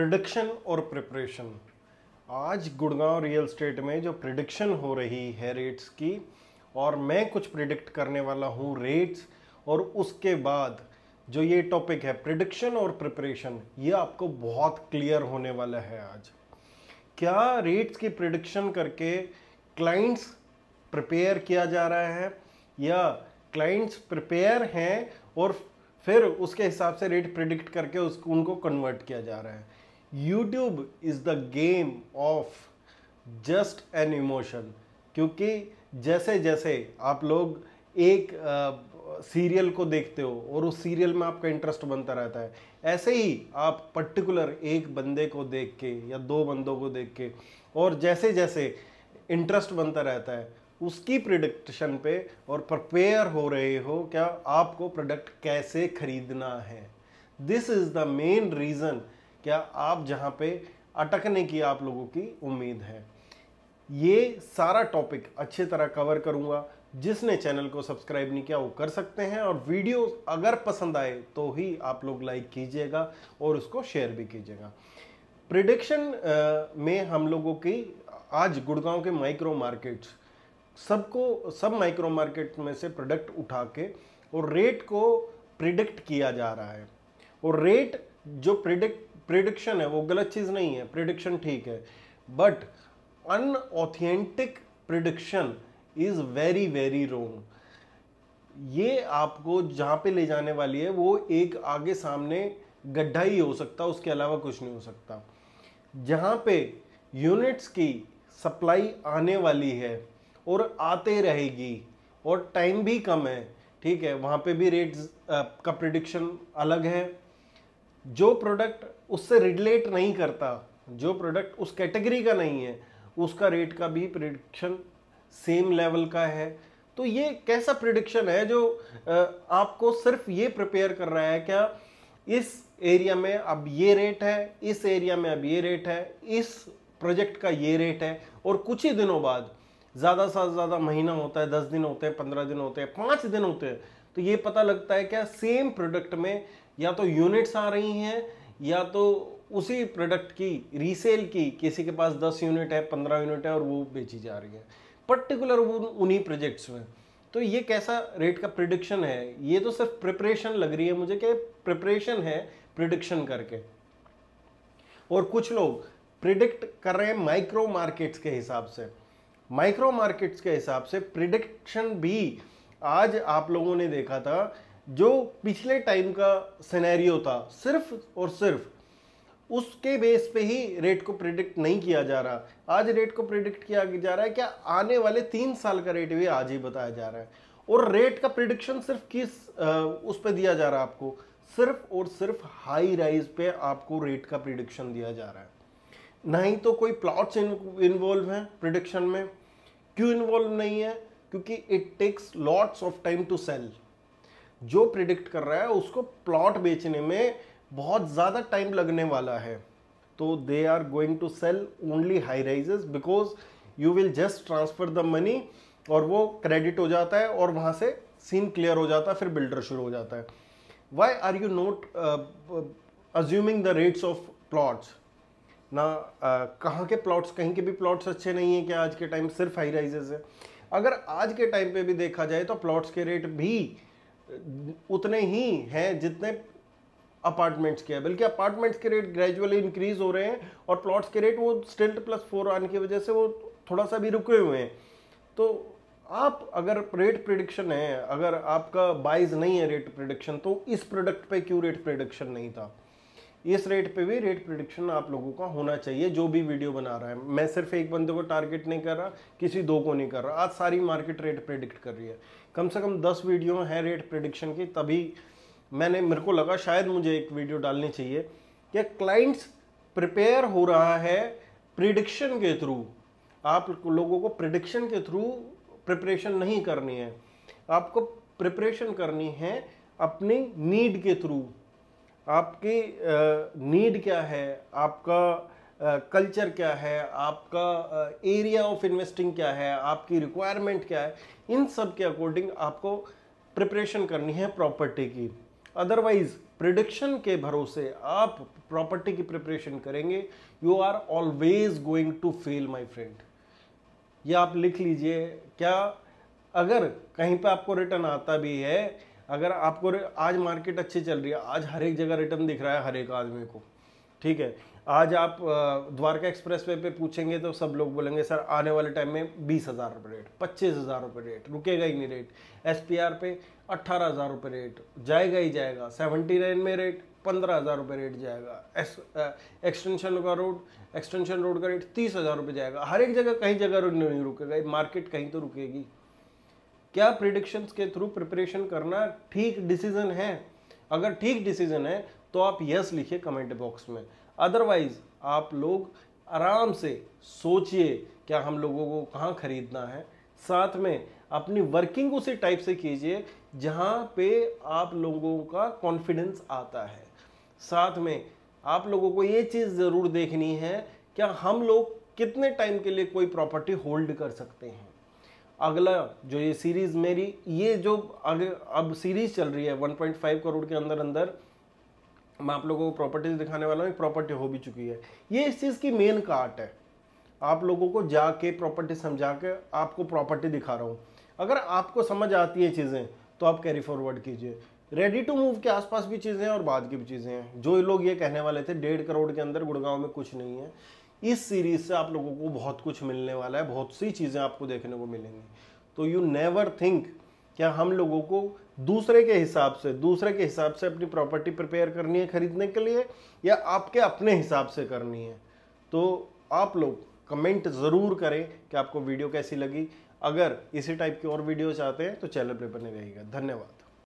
Prediction और preparation. आज Gurgaon real estate में जो प्रिडिक्शन हो रही है रेट्स की, और मैं कुछ प्रिडिक्ट करने वाला हूँ रेट्स, और उसके बाद जो ये टॉपिक है प्रिडिक्शन और प्रिपरेशन, ये आपको बहुत क्लियर होने वाला है आज। क्या रेट्स की प्रिडिक्शन करके क्लाइंट्स प्रिपेयर किया जा रहा है, या क्लाइंट्स प्रिपेयर हैं और फिर उसके हिसाब से रेट प्रिडिक्ट करके उसको उनको कन्वर्ट किया जा रहा है। YouTube is the game of just an emotion. क्योंकि जैसे जैसे आप लोग एक सीरियल को देखते हो और उस सीरियल में आपका इंटरेस्ट बनता रहता है, ऐसे ही आप पर्टिकुलर एक बंदे को देख के या दो बंदों को देख के, और जैसे जैसे इंटरेस्ट बनता रहता है उसकी प्रिडिक्शन पे और प्रिपेयर हो रहे हो क्या आपको प्रोडक्ट कैसे खरीदना है। This is the main reason क्या आप जहां पे अटकने की आप लोगों की उम्मीद है। ये सारा टॉपिक अच्छी तरह कवर करूंगा। जिसने चैनल को सब्सक्राइब नहीं किया वो कर सकते हैं, और वीडियो अगर पसंद आए तो ही आप लोग लाइक कीजिएगा और उसको शेयर भी कीजिएगा। प्रिडिक्शन में हम लोगों की आज गुड़गांव के माइक्रो मार्केट्स, सब माइक्रो मार्केट में से प्रोडक्ट उठा के और रेट को प्रिडिक्ट किया जा रहा है। और रेट जो प्रिडिक्शन है वो गलत चीज नहीं है, प्रिडिक्शन ठीक है, but unauthentic prediction is very very wrong. ये आपको जहां पे ले जाने वाली है वो एक आगे सामने गड्ढा ही हो सकता है, उसके अलावा कुछ नहीं हो सकता। जहां पे यूनिट्स की सप्लाई आने वाली है और आते रहेगी और टाइम भी कम है, ठीक है, वहां पे भी रेट्स का प्रिडिक्शन अलग है। जो प्रोडक्ट उससे रिलेट नहीं करता, जो प्रोडक्ट उस कैटेगरी का नहीं है, उसका रेट का भी प्रिडिक्शन सेम लेवल का है। तो ये कैसा प्रिडिक्शन है जो आपको सिर्फ ये प्रिपेयर कर रहा है क्या इस एरिया में अब ये रेट है, इस एरिया में अब ये रेट है, इस प्रोजेक्ट का ये रेट है, और कुछ ही दिनों बाद, ज़्यादा से ज़्यादा महीना होता है, 10 दिन होते हैं, 15 दिन होते हैं, 5 दिन होते हैं, तो ये पता लगता है क्या सेम प्रोडक्ट में या तो यूनिट्स आ रही हैं या तो उसी प्रोडक्ट की रीसेल की किसी के पास 10 यूनिट है, 15 यूनिट है और वो बेची जा रही है पर्टिकुलर उन्हीं प्रोजेक्ट्स में। तो ये कैसा रेट का प्रिडिक्शन है? ये तो सिर्फ प्रिपरेशन लग रही है मुझे कि प्रिपरेशन है प्रिडिक्शन करके। और कुछ लोग प्रिडिक्ट कर रहे हैं माइक्रो मार्केट्स के हिसाब से। माइक्रो मार्केट्स के हिसाब से प्रिडिक्शन भी आज आप लोगों ने देखा था, जो पिछले टाइम का सिनेरियो था सिर्फ और सिर्फ उसके बेस पे ही रेट को प्रिडिक्ट नहीं किया जा रहा। आज रेट को प्रिडिक्ट किया जा रहा है क्या आने वाले 3 साल का रेट भी आज ही बताया जा रहा है। और रेट का प्रिडिक्शन सिर्फ किस उस पे दिया जा रहा है आपको, सिर्फ और सिर्फ हाई राइज पे आपको रेट का प्रिडिक्शन दिया जा रहा है। नहीं तो कोई प्लॉट्स इन्वॉल्व हैं प्रिडिक्शन में। क्यों इन्वॉल्व नहीं है? क्योंकि it takes lots of time to sell. जो प्रिडिक्ट कर रहा है उसको प्लॉट बेचने में बहुत ज़्यादा टाइम लगने वाला है, तो they are going to sell only high rises, because you will just transfer the money और वो क्रेडिट हो जाता है और वहाँ से सीन क्लियर हो जाता है, फिर बिल्डर शुरू हो जाता है। Why are you not assuming the rates of plots ना? कहाँ के प्लॉट्स, कहीं के भी प्लॉट्स अच्छे नहीं है क्या? आज के टाइम सिर्फ हाई राइजेस है। अगर आज के टाइम पे भी देखा जाए तो प्लॉट्स के रेट भी उतने ही हैं जितने अपार्टमेंट्स के हैं, बल्कि अपार्टमेंट्स के रेट ग्रेजुअली इंक्रीज हो रहे हैं और प्लॉट्स के रेट वो स्टिल्ट +4 आने की वजह से वो थोड़ा सा भी रुके हुए हैं। तो आप अगर रेट प्रिडिक्शन है, अगर आपका बाइज नहीं है रेट प्रिडिक्शन, तो इस प्रोडक्ट पे क्यों रेट प्रिडिक्शन नहीं था? इस रेट पे भी रेट प्रिडिक्शन आप लोगों का होना चाहिए। जो भी वीडियो बना रहा है, मैं सिर्फ एक बंदे को टारगेट नहीं कर रहा, किसी दो को नहीं कर रहा। आज सारी मार्केट रेट प्रिडिक्ट कर रही है। कम से कम 10 वीडियो हैं रेट प्रिडिक्शन की, तभी मेरे को लगा शायद मुझे एक वीडियो डालनी चाहिए कि क्लाइंट्स प्रिपेयर हो रहा है प्रिडिक्शन के थ्रू। आप लोगों को प्रिडिक्शन के थ्रू प्रिपरेशन नहीं करनी है, आपको प्रिपरेशन करनी है अपनी नीड के थ्रू। आपकी नीड क्या है, आपका कल्चर क्या है, आपका एरिया ऑफ इन्वेस्टिंग क्या है, आपकी रिक्वायरमेंट क्या है, इन सब के अकॉर्डिंग आपको प्रिपरेशन करनी है प्रॉपर्टी की। अदरवाइज प्रिडिक्शन के भरोसे आप प्रॉपर्टी की प्रिपरेशन करेंगे, you are always going to fail my friend. ये आप लिख लीजिए। क्या अगर कहीं पे आपको रिटर्न आता भी है, अगर आपको आज मार्केट अच्छी चल रही है, आज हर एक जगह रिटर्न दिख रहा है हर एक आदमी को, ठीक है, आज आप द्वारका एक्सप्रेस वे पे पूछेंगे तो सब लोग बोलेंगे सर आने वाले टाइम में 20,000 रुपये रेट, 25,000 रुपये रेट, रुकेगा ही नहीं रेट। SPR पे 18,000 रुपये रेट जाएगा ही जाएगा। 79 में रेट 15,000 रुपये रेट जाएगा। एक्सटेंशन रोड का रेट 30,000 रुपये जाएगा। हर एक जगह कहीं जगह नहीं रुकेगा, मार्केट कहीं तो रुकेगी। क्या प्रिडिक्शंस के थ्रू प्रिपरेशन करना ठीक डिसीजन है? अगर ठीक डिसीजन है तो आप यस लिखिए कमेंट बॉक्स में। अदरवाइज आप लोग आराम से सोचिए क्या हम लोगों को कहाँ खरीदना है, साथ में अपनी वर्किंग उसी टाइप से कीजिए जहाँ पे आप लोगों का कॉन्फिडेंस आता है। साथ में आप लोगों को ये चीज़ ज़रूर देखनी है क्या हम लोग कितने टाइम के लिए कोई प्रॉपर्टी होल्ड कर सकते हैं। अगला जो ये सीरीज़ मेरी ये जो अब सीरीज़ चल रही है 1.5 करोड़ के अंदर अंदर मैं आप लोगों को प्रॉपर्टीज दिखाने वाला हूँ। एक प्रॉपर्टी हो भी चुकी है, ये इस चीज़ की मेन काट है। आप लोगों को जाके प्रॉपर्टी समझा के आपको प्रॉपर्टी दिखा रहा हूँ। अगर आपको समझ आती है चीज़ें तो आप कैरी फॉरवर्ड कीजिए। रेडी टू मूव के आसपास भी चीज़ें हैं और बाद की भी चीज़ें हैं। जो लोग ये कहने वाले थे 1.5 करोड़ के अंदर गुड़गांव में कुछ नहीं है, इस सीरीज से आप लोगों को बहुत कुछ मिलने वाला है, बहुत सी चीज़ें आपको देखने को मिलेंगी। तो यू नेवर थिंक क्या हम लोगों को दूसरे के हिसाब से अपनी प्रॉपर्टी प्रिपेयर करनी है खरीदने के लिए, या आपके अपने हिसाब से करनी है। तो आप लोग कमेंट ज़रूर करें कि आपको वीडियो कैसी लगी। अगर इसी टाइप की और वीडियो चाहते हैं तो चैनल पे बने रहिएगा। धन्यवाद।